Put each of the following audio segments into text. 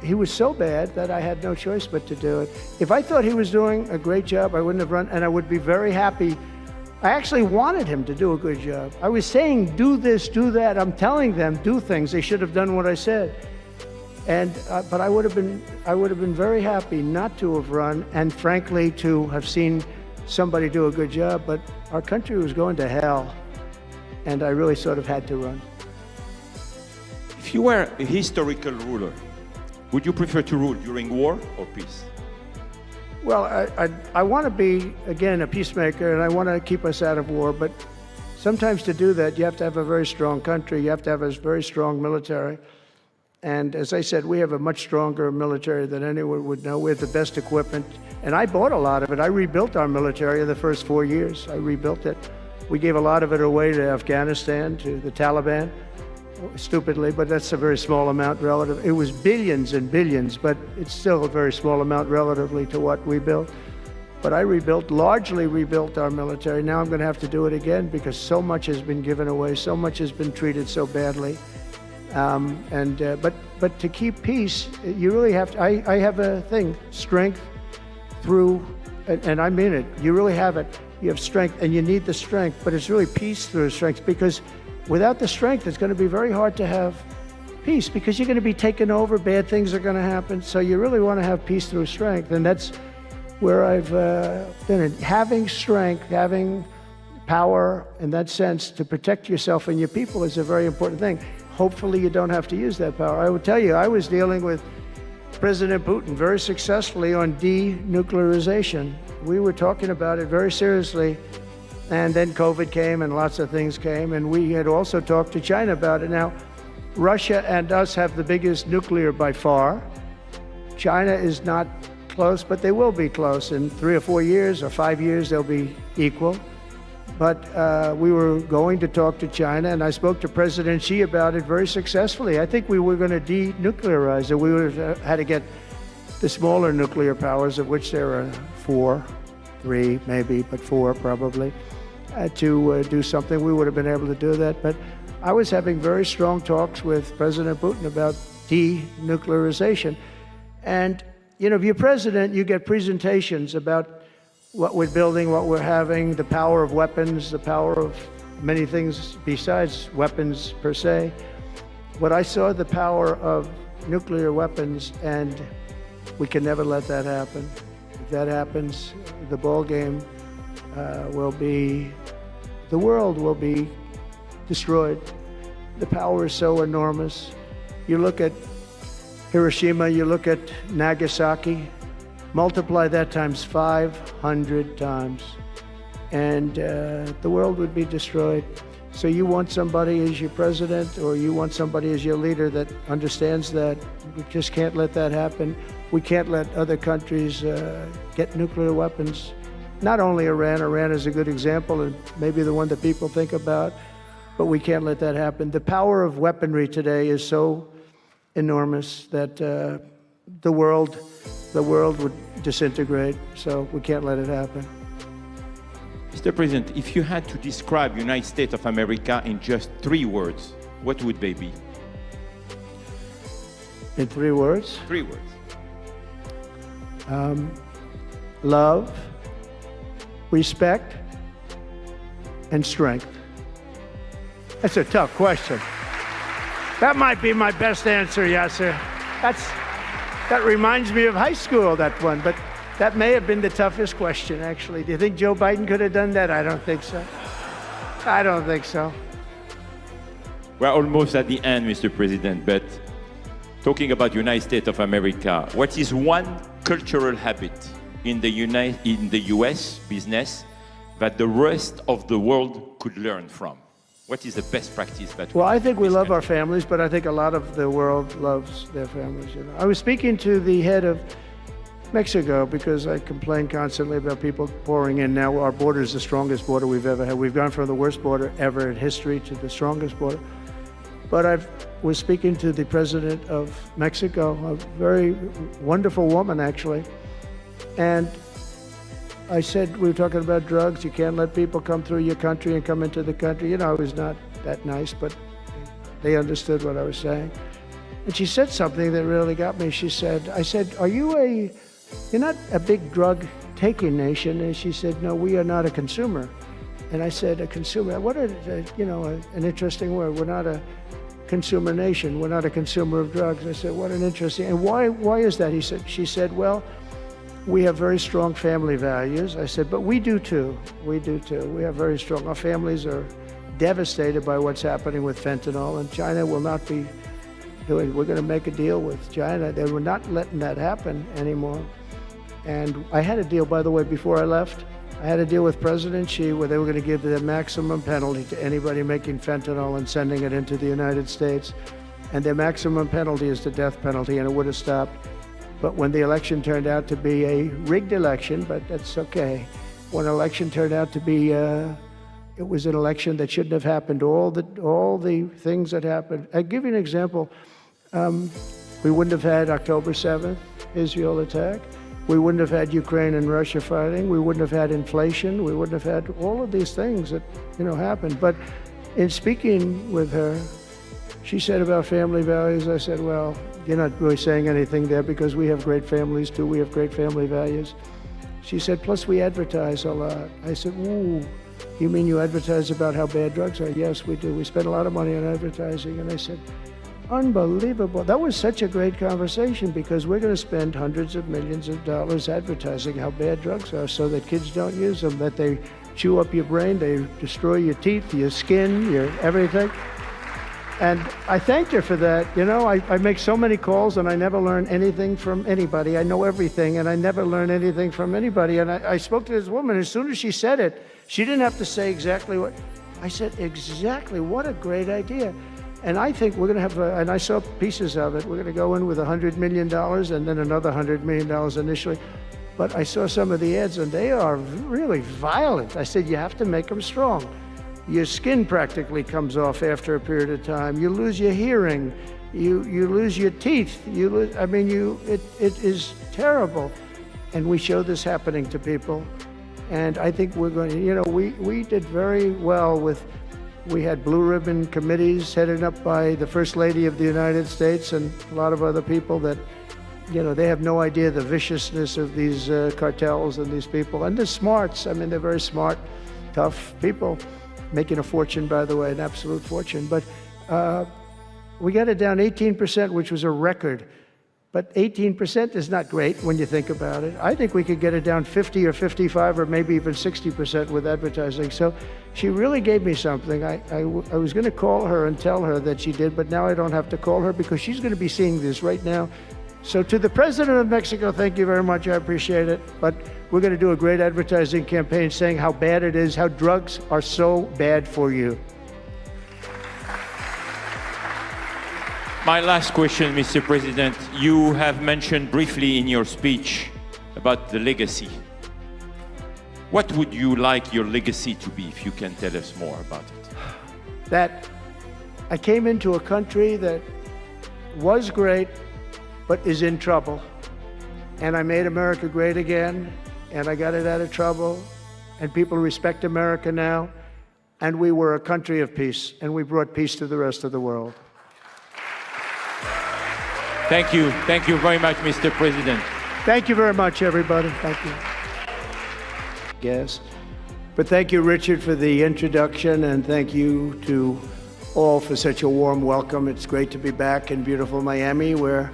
he was so bad that I had no choice but to do it. If I thought he was doing a great job, I wouldn't have run, and I would be very happy. I actually wanted him to do a good job. I was saying, do this, do that. I'm telling them, do things. They should have done what I said. And but I would have been very happy not to have run, and frankly to have seen somebody do a good job. But our country was going to hell, and I really sort of had to run. If you were a historical ruler, would you prefer to rule during war or peace? Well, I want to be, again, a peacemaker, and I want to keep us out of war. But sometimes to do that, you have to have a very strong country. You have to have a very strong military. And as I said, we have a much stronger military than anyone would know. We have the best equipment. And I bought a lot of it. I rebuilt our military in the first 4 years. I rebuilt it. We gave a lot of it away to Afghanistan, to the Taliban, stupidly, but that's a very small amount relative. It was billions and billions, but it's still a very small amount relatively to what we built. But I largely rebuilt our military. Now I'm going to have to do it again because so much has been given away, so much has been treated so badly. But to keep peace, you really have to, I have a thing, strength through, and I mean it, you really have it. You have strength, and you need the strength, but it's really peace through strength, because without the strength, it's going to be very hard to have peace, because you're going to be taken over, bad things are going to happen. So you really want to have peace through strength, and that's where I've been. Having strength, having power in that sense to protect yourself and your people is a very important thing. Hopefully you don't have to use that power. I will tell you, I was dealing with President Putin very successfully on denuclearization. We were talking about it very seriously. And then COVID came and lots of things came, and we had also talked to China about it. Now, Russia and us have the biggest nuclear by far. China is not close, but they will be close. In 3 or 4 years or 5 years, they'll be equal. But we were going to talk to China, and I spoke to President Xi about it very successfully. I think we were going to denuclearize it. We would have had to get the smaller nuclear powers, of which there are 4, 3 maybe, but 4 probably. To do something, we would have been able to do that. But I was having very strong talks with President Putin about denuclearization. And, you know, if you're president, you get presentations about what we're building, what we're having, the power of weapons, the power of many things besides weapons per se. But I saw the power of nuclear weapons, and we can never let that happen. If that happens, the ball game will be, the world will be destroyed. The power is so enormous. You look at Hiroshima, you look at Nagasaki, multiply that times 500 times, and the world would be destroyed. So you want somebody as your president, or you want somebody as your leader that understands that. We just can't let that happen. We can't let other countries get nuclear weapons. Not only Iran. Iran is a good example and maybe the one that people think about, but we can't let that happen. The power of weaponry today is so enormous that the world would disintegrate, so we can't let it happen. Mr. President, if you had to describe United States of America in just 3 words, what would they be? In 3 words? 3 words. Love, respect, and strength. That's a tough question. That might be my best answer, Yasser. That reminds me of high school, that one, but that may have been the toughest question, actually. Do you think Joe Biden could have done that? I don't think so. I don't think so. We're almost at the end, Mr. President, but talking about United States of America, what is one cultural habit in the US business that the rest of the world could learn from? What is the best practice that Well, I think we love our families, but I think a lot of the world loves their families. You know? I was speaking to the head of Mexico because I complain constantly about people pouring in. Now our border is the strongest border we've ever had. We've gone from the worst border ever in history to the strongest border. But I was speaking to the president of Mexico, a very wonderful woman, actually. And I said, we were talking about drugs. You can't let people come through your country and come into the country. You know, I was not that nice, but they understood what I was saying. And she said something that really got me. I said, you're not a big drug taking nation? And she said, no, we are not a consumer. And I said, a consumer, what an interesting word. We're not a consumer nation. We're not a consumer of drugs. I said, what an interesting, and why is that? She said, well, we have very strong family values. I said, but we do too. We do too. We have very strong, our families are devastated by what's happening with fentanyl, and China will not be doing, we're going to make a deal with China. They were not letting that happen anymore. And I had a deal, by the way, before I left. I had a deal with President Xi where they were going to give the maximum penalty to anybody making fentanyl and sending it into the United States. And their maximum penalty is the death penalty, and it would have stopped. But when the election turned out to be a rigged election, but that's okay. When an election turned out to be, it was an election that shouldn't have happened. All the things that happened. I'll give you an example. We wouldn't have had October 7th, Israel attack. We wouldn't have had Ukraine and Russia fighting. We wouldn't have had inflation. We wouldn't have had all of these things that, happened. But in speaking with her, she said about family values, I said, well, you're not really saying anything there because we have great families too. We have great family values. She said, plus we advertise a lot. I said, ooh, you mean you advertise about how bad drugs are? Yes, we do. We spend a lot of money on advertising. And I said, unbelievable. That was such a great conversation because we're going to spend hundreds of millions of dollars advertising how bad drugs are so that kids don't use them, that they chew up your brain, they destroy your teeth, your skin, your everything. And I thanked her for that. I make so many calls and I never learn anything from anybody. I know everything and I never learn anything from anybody. And I spoke to this woman. As soon as she said it, she didn't have to say exactly what. I said, exactly, what a great idea. And I think we're going to have, and I saw pieces of it, we're going to go in with $100 million and then another $100 million initially. But I saw some of the ads and they are really violent. I said, you have to make them strong. Your skin practically comes off after a period of time. You lose your hearing. You lose your teeth. It is terrible. And we show this happening to people. And I think we're going to, we did very well with, we had blue ribbon committees headed up by the First Lady of the United States and a lot of other people that, they have no idea the viciousness of these cartels and these people. And they're smarts. They're very smart, tough people, making a fortune, by the way, an absolute fortune. But we got it down 18%, which was a record. But 18% is not great when you think about it. I think we could get it down 50 or 55 or maybe even 60% with advertising. So she really gave me something. I was going to call her and tell her that she did, but now I don't have to call her because she's going to be seeing this right now. So to the President of Mexico, thank you very much. I appreciate it. But we're going to do a great advertising campaign saying how bad it is, how drugs are so bad for you. My last question, Mr. President. You have mentioned briefly in your speech about the legacy. What would you like your legacy to be, if you can tell us more about it? That I came into a country that was great, but is in trouble. And I made America great again, and I got it out of trouble, and people respect America now, and we were a country of peace, and we brought peace to the rest of the world. Thank you. Thank you very much, Mr. President. Thank you very much, everybody. Thank you. Yes. But thank you, Richard, for the introduction, and thank you to all for such a warm welcome. It's great to be back in beautiful Miami, where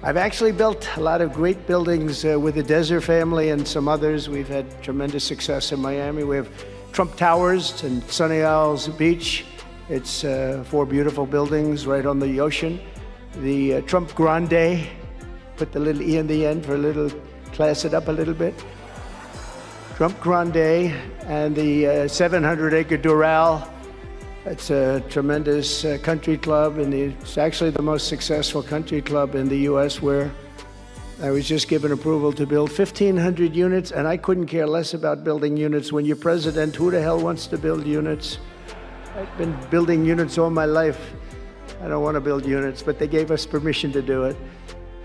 I've actually built a lot of great buildings with the Desert family and some others. We've had tremendous success in Miami. We have Trumph Towers and Sunny Isles Beach. It's 4 beautiful buildings right on the ocean. The Trumph Grande, put the little E in the end for a little, class it up a little bit. Trumph Grande and the 700-acre Doral. It's a tremendous country club, and it's actually the most successful country club in the U.S., where I was just given approval to build 1,500 units, and I couldn't care less about building units. When you're president, who the hell wants to build units? I've been building units all my life. I don't want to build units, but they gave us permission to do it.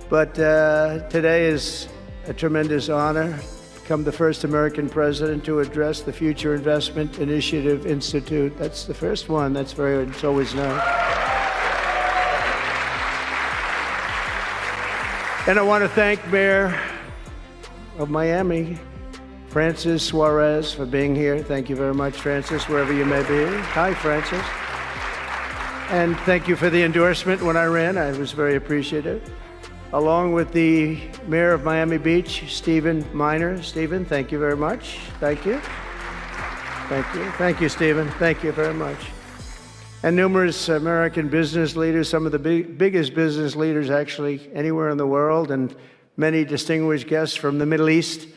But today is a tremendous honor. Become the first American president to address the Future Investment Initiative Institute. That's the first one. That's very, it's always known. And I want to thank Mayor of Miami, Francis Suarez, for being here. Thank you very much, Francis, wherever you may be. Hi, Francis. And thank you for the endorsement when I ran. I was very appreciative. Along with the Mayor of Miami Beach, Stephen Miner. Stephen, thank you very much. Thank you. Thank you. Thank you, Stephen. Thank you very much. And numerous American business leaders, some of the biggest business leaders actually anywhere in the world, and many distinguished guests from the Middle East